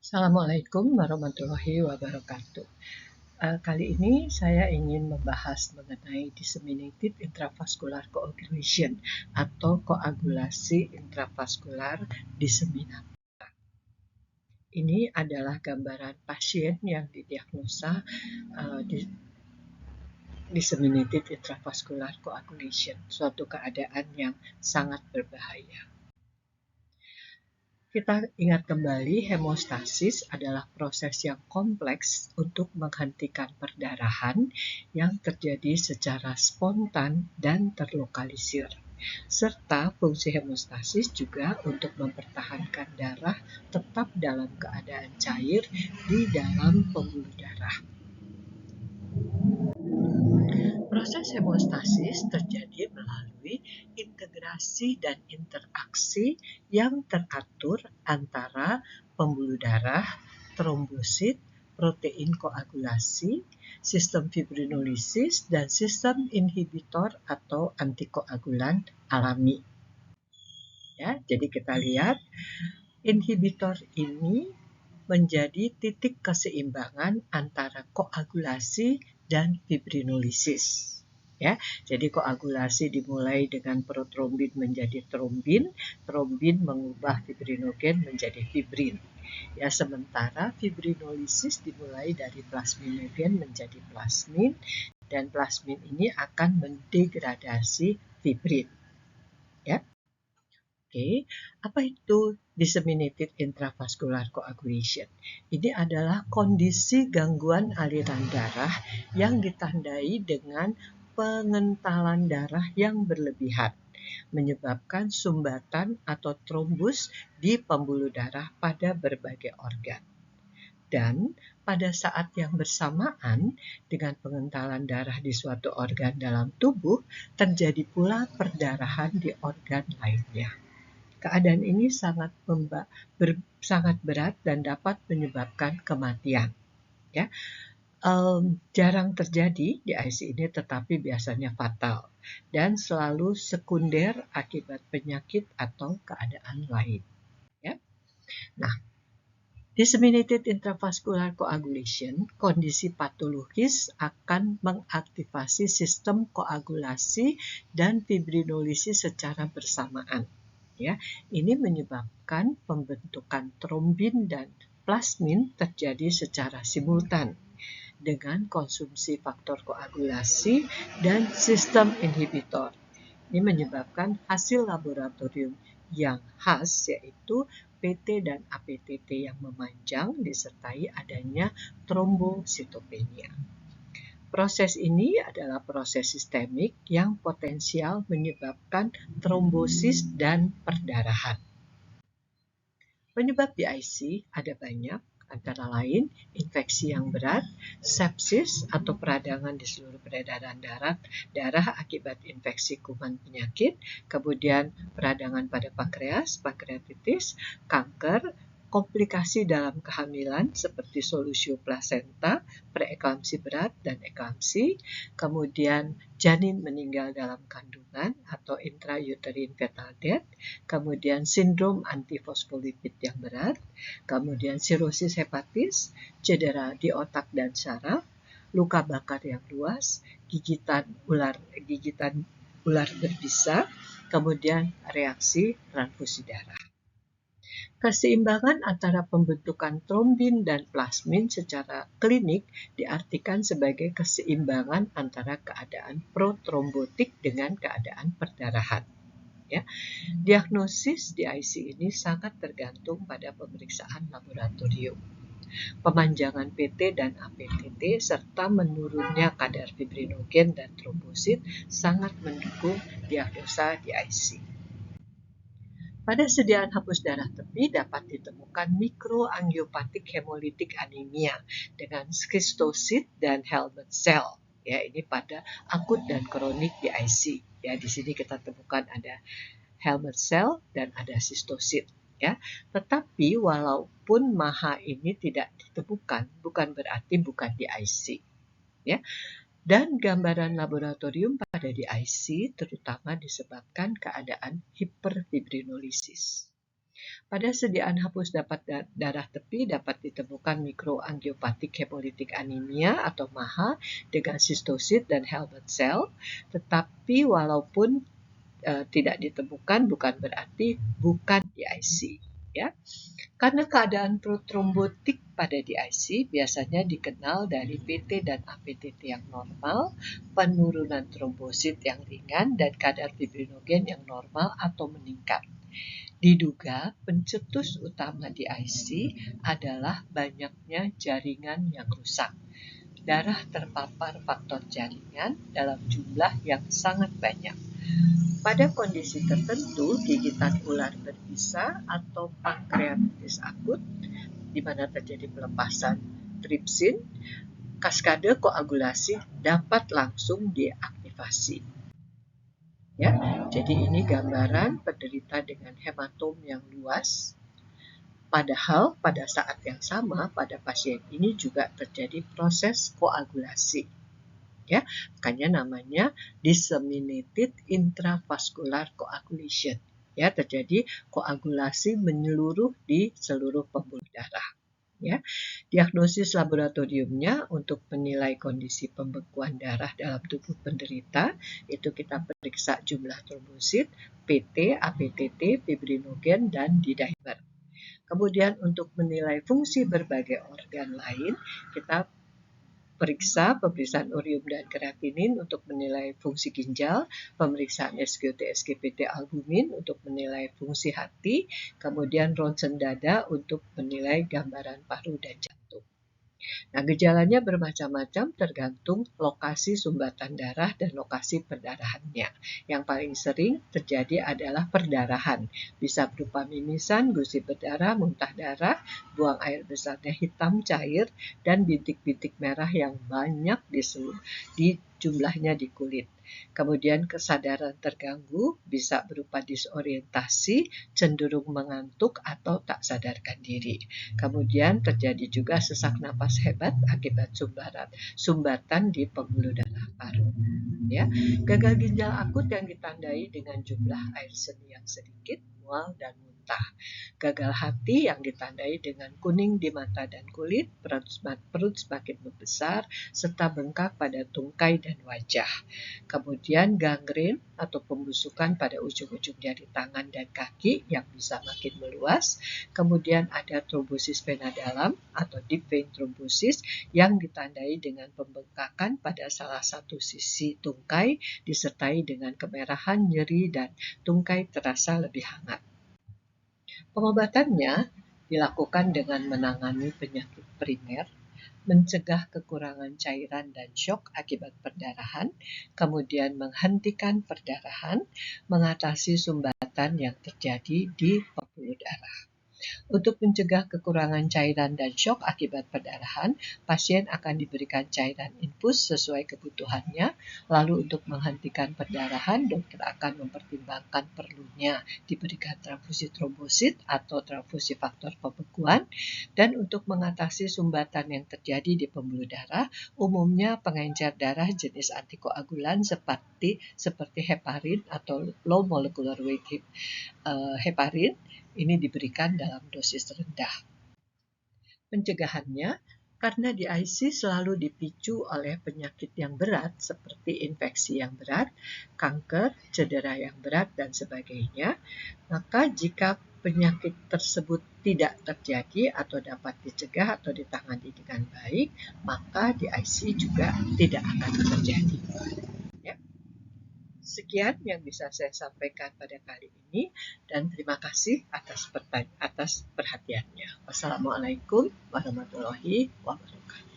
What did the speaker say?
Assalamualaikum warahmatullahi wabarakatuh. Kali ini saya ingin membahas mengenai disseminated intravascular coagulation atau koagulasi intravaskular diseminat. Ini adalah gambaran pasien yang didiagnosa disseminated intravascular coagulation, suatu keadaan yang sangat berbahaya. Kita ingat kembali, hemostasis adalah proses yang kompleks untuk menghentikan perdarahan yang terjadi secara spontan dan terlokalisir. Serta fungsi hemostasis juga untuk mempertahankan darah tetap dalam keadaan cair di dalam pembuluh darah. Proses hemostasis terjadi melalui integrasi dan interaksi yang teratur antara pembuluh darah, trombosit, protein koagulasi, sistem fibrinolisis, dan sistem inhibitor atau antikoagulan alami. Ya, jadi kita lihat inhibitor ini menjadi titik keseimbangan antara koagulasi dan fibrinolisis. Ya, jadi koagulasi dimulai dengan protrombin menjadi trombin, trombin mengubah fibrinogen menjadi fibrin. Ya, sementara fibrinolisis dimulai dari plasminogen menjadi plasmin, dan plasmin ini akan mendegradasi fibrin. Ya. Oke, apa itu disseminated intravascular coagulation? Ini adalah kondisi gangguan aliran darah yang ditandai dengan pengentalan darah yang berlebihan, menyebabkan sumbatan atau trombus di pembuluh darah pada berbagai organ. Dan pada saat yang bersamaan dengan pengentalan darah di suatu organ dalam tubuh, terjadi pula perdarahan di organ lainnya. Keadaan ini sangat berat dan dapat menyebabkan kematian. Ya, jarang terjadi di IC ini, tetapi biasanya fatal dan selalu sekunder akibat penyakit atau keadaan lain. Ya, nah. Disseminated intravascular coagulation, kondisi patologis akan mengaktifasi sistem koagulasi dan fibrinolisis secara bersamaan. Ya, ini menyebabkan pembentukan trombin dan plasmin terjadi secara simultan dengan konsumsi faktor koagulasi dan sistem inhibitor. Ini menyebabkan hasil laboratorium yang khas, yaitu PT dan APTT yang memanjang disertai adanya trombositopenia. Proses ini adalah proses sistemik yang potensial menyebabkan trombosis dan perdarahan. Penyebab DIC ada banyak, antara lain infeksi yang berat, sepsis atau peradangan di seluruh peredaran darah akibat infeksi kuman penyakit, kemudian peradangan pada pankreas, pankreatitis, kanker, komplikasi dalam kehamilan seperti solusio plasenta, preeklamsi berat dan eklamsi, kemudian janin meninggal dalam kandungan atau intrauterine fetal death, kemudian sindrom antifosfolipid yang berat, kemudian sirosis hepatis, cedera di otak dan saraf, luka bakar yang luas, gigitan ular berbisa, kemudian reaksi transfusi darah. Keseimbangan antara pembentukan trombin dan plasmin secara klinik diartikan sebagai keseimbangan antara keadaan protrombotik dengan keadaan perdarahan. Ya, diagnosis DIC ini sangat tergantung pada pemeriksaan laboratorium, pemanjangan PT dan APTT, serta menurunnya kadar fibrinogen dan trombosit sangat mendukung diagnosa DIC. Pada sediaan hapus darah tepi dapat ditemukan mikroangiopatik hemolitik anemia dengan schistosit dan helmet cell. Ya, ini pada akut dan kronik DIC. Ya, di sini kita temukan ada helmet cell dan ada sistosit. Ya, tetapi walaupun MAHA ini tidak ditemukan, bukan berarti bukan DIC. Ya, dan gambaran laboratorium pada DIC terutama disebabkan keadaan hiperfibrinolisis. Pada sediaan hapus darah tepi dapat ditemukan mikroangiopatik hemolitik anemia atau MAHA dengan sistosit dan Hilbert cell, tetapi walaupun tidak ditemukan bukan berarti bukan DIC, ya. Karena keadaan protrombotik pada DIC biasanya dikenal dari PT dan APTT yang normal, penurunan trombosit yang ringan, dan kadar fibrinogen yang normal atau meningkat. Diduga pencetus utama DIC adalah banyaknya jaringan yang rusak. Darah terpapar faktor jaringan dalam jumlah yang sangat banyak. Pada kondisi tertentu, gigitan ular berbisa atau pankreatitis akut, di mana terjadi pelepasan tripsin, kaskade koagulasi dapat langsung diaktifasi. Ya, jadi ini gambaran penderita dengan hematom yang luas. Padahal pada saat yang sama pada pasien ini juga terjadi proses koagulasi. Ya, makanya namanya disseminated intravascular coagulation. Ya, terjadi koagulasi menyeluruh di seluruh pembuluh darah. Ya, diagnosis laboratoriumnya untuk menilai kondisi pembekuan darah dalam tubuh penderita itu kita periksa jumlah trombosit, PT, APTT, fibrinogen, dan D-dimer. Kemudian untuk menilai fungsi berbagai organ lain, kita periksa pemeriksaan urium dan kreatinin untuk menilai fungsi ginjal, pemeriksaan SGOT SGPT albumin untuk menilai fungsi hati, kemudian ronsen dada untuk menilai gambaran paru dan jantung. Nah, gejalanya bermacam-macam tergantung lokasi sumbatan darah dan lokasi perdarahannya. Yang paling sering terjadi adalah perdarahan. Bisa berupa mimisan, gusi berdarah, muntah darah, buang air besarnya hitam cair, dan bintik-bintik merah yang banyak di jumlahnya di kulit. Kemudian kesadaran terganggu bisa berupa disorientasi, cenderung mengantuk atau tak sadarkan diri. Kemudian terjadi juga sesak napas hebat akibat sumbatan di pembuluh darah paru. Ya, gagal ginjal akut yang ditandai dengan jumlah air seni yang sedikit, mual, dan muntah. Gagal hati yang ditandai dengan kuning di mata dan kulit, perut semakin membesar, serta bengkak pada tungkai dan wajah. Kemudian gangren atau pembusukan pada ujung-ujung jari tangan dan kaki yang bisa makin meluas. Kemudian ada trombosis vena dalam atau deep vein thrombosis yang ditandai dengan pembengkakan pada salah satu sisi tungkai disertai dengan kemerahan, nyeri, dan tungkai terasa lebih hangat. Pengobatannya dilakukan dengan menangani penyakit primer, mencegah kekurangan cairan dan syok akibat perdarahan, kemudian menghentikan perdarahan, mengatasi sumbatan yang terjadi di pembuluh darah. Untuk mencegah kekurangan cairan dan syok akibat perdarahan, pasien akan diberikan cairan infus sesuai kebutuhannya. Lalu untuk menghentikan perdarahan, dokter akan mempertimbangkan perlunya diberikan transfusi trombosit atau transfusi faktor pembekuan. Dan untuk mengatasi sumbatan yang terjadi di pembuluh darah, umumnya pengencer darah jenis antikoagulan seperti heparin atau low molecular weight heparin ini diberikan dalam dosis rendah. Pencegahannya, karena DIC selalu dipicu oleh penyakit yang berat seperti infeksi yang berat, kanker, cedera yang berat, dan sebagainya, maka jika penyakit tersebut tidak terjadi atau dapat dicegah atau ditangani dengan baik, maka DIC juga tidak akan terjadi. Ya. Sekian yang bisa saya sampaikan pada kali ini dan terima kasih atas perhatiannya. Wassalamualaikum warahmatullahi wabarakatuh.